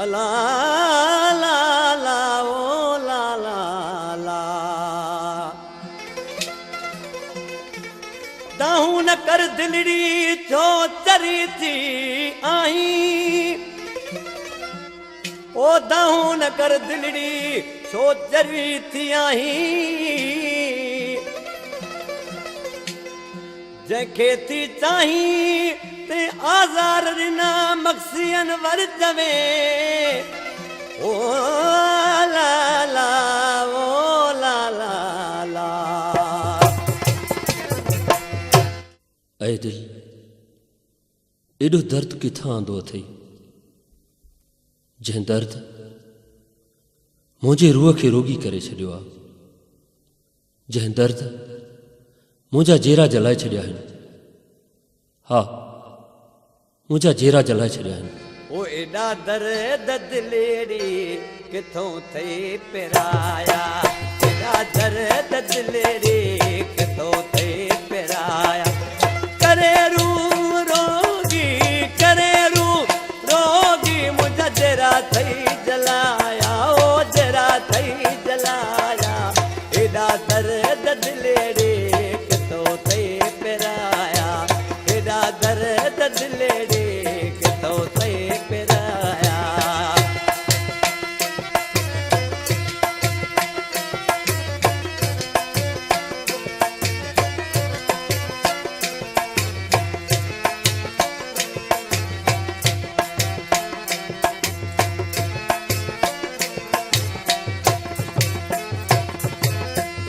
अला ला ला ओ ला ला ला दाहू न कर दिलड़ी जो चरी थी आई ओ दाहू न कर दिलड़ी जो चरी थी आई जंहिंखे थी चाही ते आज़ार रिना मक्सियन वर जवे ओ ला ला ओ ला ला ला ऐ दिल एॾो दर्द किथां आंदो अथई जंहिं दर्द मुंहिंजे रूह खे रोगी करे छॾियो आहे जंहिं दर्द मुंहिंजा जेरा जलाए छॾिया आहिनि हा मुंहिंजा जेरा जलाए छॾिया आहिनि ओ एॾा दर्द दिलेड़ी किथों थई पिराया एॾा दर्द दिलेड़ी किथों थई पिराया करे रू रोगी मुंहिंजा जेरा थई जलाया ओ जेरा थई जलाया एॾा दर्द दिलेड़ी किथों थई पिराया एॾा दर्द दिलेड़ी किथों थई पिराया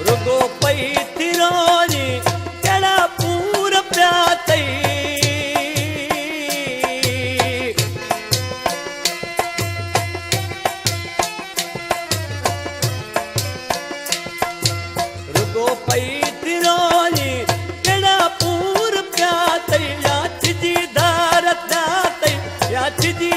रुगो पई थिरोजी कहिड़ा पूर पिया तई रुगो पई थिरोजी कहिड़ा पूर पिया तई या छिजी धार पिया तई या छिजी